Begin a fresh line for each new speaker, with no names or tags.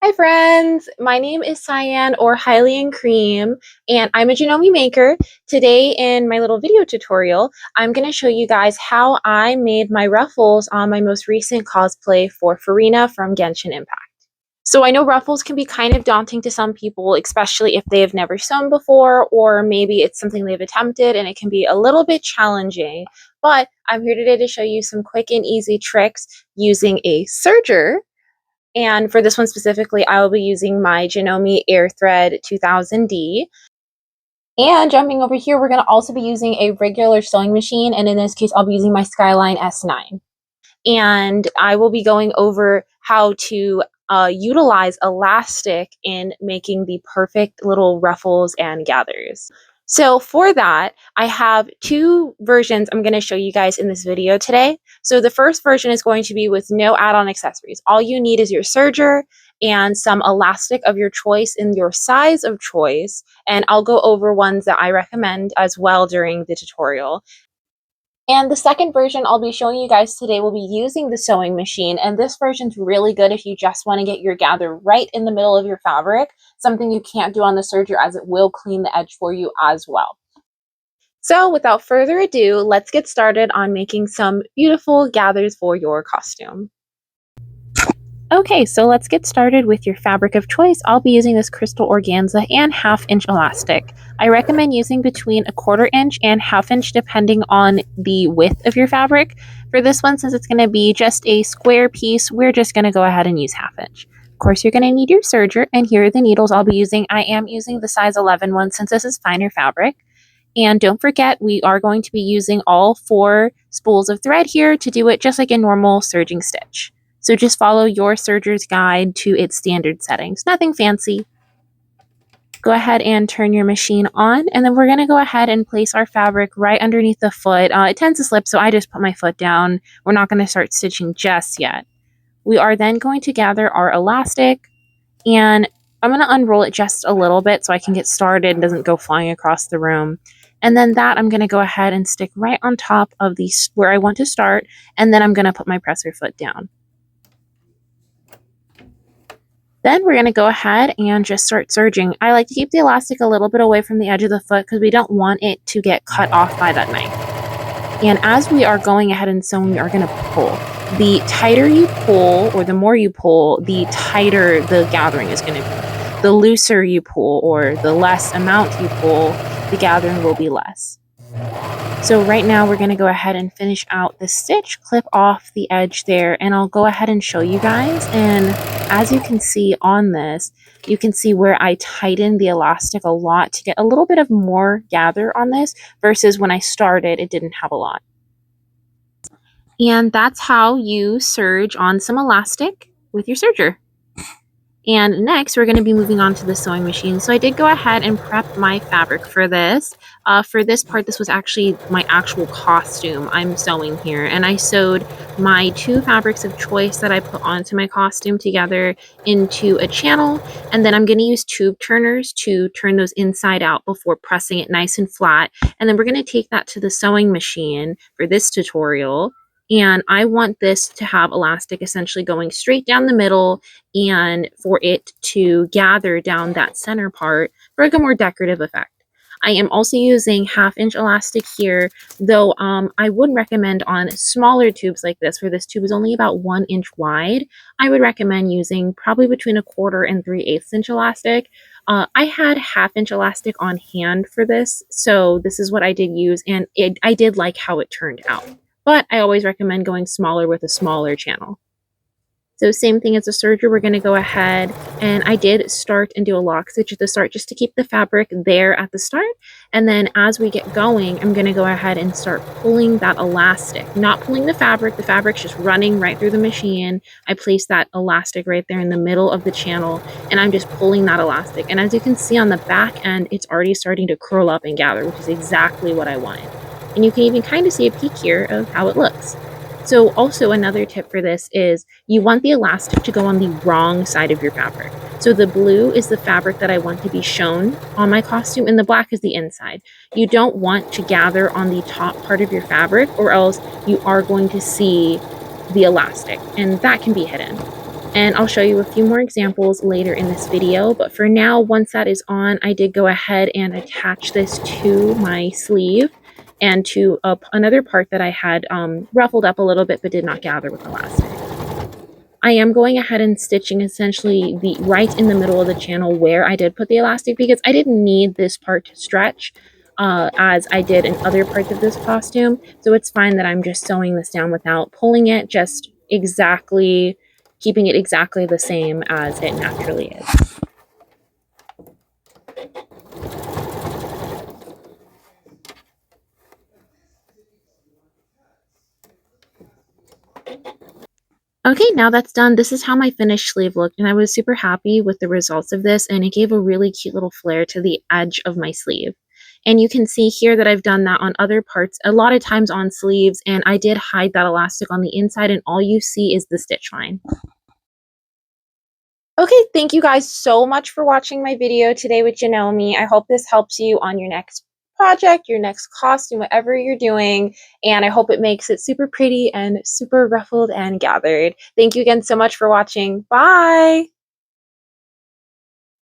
Hi friends, my name is Cyan or Hylian Cream and I'm a Janome maker. Today in my little video tutorial, I'm going to show you guys how I made my ruffles on my most recent cosplay for Farina from Genshin Impact. So I know ruffles can be kind of daunting to some people, especially if they have never sewn before or maybe it's something they've attempted and it can be a little bit challenging. But I'm here today to show you some quick and easy tricks using a serger. And for this one specifically, I will be using my Janome Airthread 2000D. And jumping over here, we're going to also be using a regular sewing machine. And in this case, I'll be using my Skyline S9. And I will be going over how to utilize elastic in making the perfect little ruffles and gathers. So for that, I have two versions I'm going to show you guys in this video today. So the first version is going to be with no add-on accessories. All you need is your serger and some elastic of your choice in your size of choice. And I'll go over ones that I recommend as well during the tutorial. And the second version I'll be showing you guys today will be using the sewing machine, and this version's really good if you just want to get your gather right in the middle of your fabric, something you can't do on the serger as it will clean the edge for you as well. So without further ado, let's get started on making some beautiful gathers for your costume. Okay, so let's get started with your fabric of choice. I'll be using this crystal organza and 1/2 inch elastic. I recommend using between 1/4 inch and 1/2 inch depending on the width of your fabric. For this one, since it's going to be just a square piece, we're just going to go ahead and use 1/2 inch. Of course, you're going to need your serger, and here are the needles I'll be using. I am using the size 11 one since this is finer fabric. And don't forget, we are going to be using all 4 spools of thread here to do it just like a normal serging stitch. So just follow your serger's guide to its standard settings. Nothing fancy. Go ahead and turn your machine on, and then we're going to go ahead and place our fabric right underneath the foot. It tends to slip, so I just put my foot down. We're not going to start stitching just yet. We are then going to gather our elastic, and I'm going to unroll it just a little bit so I can get started and doesn't go flying across the room. And then that I'm going to go ahead and stick right on top of where I want to start, and then I'm going to put my presser foot down. Then we're going to go ahead and just start serging. I like to keep the elastic a little bit away from the edge of the foot because we don't want it to get cut off by that knife. And as we are going ahead and sewing, we are going to pull. The tighter you pull, or the more you pull, the tighter the gathering is going to be. The looser you pull, or the less amount you pull, the gathering will be less. So right now we're going to go ahead and finish out the stitch, clip off the edge there, and I'll go ahead and show you guys. And as you can see on this, you can see where I tightened the elastic a lot to get a little bit of more gather on this versus when I started, it didn't have a lot. And that's how you serge on some elastic with your serger. And next, we're going to be moving on to the sewing machine. So I did go ahead and prep my fabric for this. For this part, this was actually my actual costume I'm sewing here. And I sewed my 2 fabrics of choice that I put onto my costume together into a channel. And then I'm going to use tube turners to turn those inside out before pressing it nice and flat. And then we're going to take that to the sewing machine for this tutorial. And I want this to have elastic essentially going straight down the middle and for it to gather down that center part for like a more decorative effect. I am also using 1/2 inch elastic here, though I would recommend on smaller tubes like this, where this tube is only about 1 inch wide, I would recommend using probably between 1/4 and 3/8 inch elastic. I had 1/2 inch elastic on hand for this, so this is what I did use, and I did like how it turned out. But I always recommend going smaller with a smaller channel. So same thing as a serger, we're going to go ahead, and I did start and do a lock stitch at the start just to keep the fabric there at the start. And then as we get going, I'm going to go ahead and start pulling that elastic, not pulling the fabric's just running right through the machine. I place that elastic right there in the middle of the channel, and I'm just pulling that elastic. And as you can see on the back end, it's already starting to curl up and gather, which is exactly what I wanted. And you can even kind of see a peek here of how it looks. So also another tip for this is you want the elastic to go on the wrong side of your fabric. So the blue is the fabric that I want to be shown on my costume, and the black is the inside. You don't want to gather on the top part of your fabric, or else you are going to see the elastic, and that can be hidden. And I'll show you a few more examples later in this video, but for now, once that is on, I did go ahead and attach this to my sleeve and to another part that I had ruffled up a little bit but did not gather with elastic. I am going ahead and stitching essentially the right in the middle of the channel where I did put the elastic because I didn't need this part to stretch as I did in other parts of this costume. So it's fine that I'm just sewing this down without pulling it, just exactly keeping it exactly the same as it naturally is. Okay, now that's done. This is how my finished sleeve looked, and I was super happy with the results of this, and it gave a really cute little flare to the edge of my sleeve. And you can see here that I've done that on other parts, a lot of times on sleeves, and I did hide that elastic on the inside, and all you see is the stitch line. Okay, thank you guys so much for watching my video today with Janome. I hope this helps you on your next project, your next costume, whatever you're doing, and I hope it makes it super pretty and super ruffled and gathered. Thank you again so much for watching. Bye!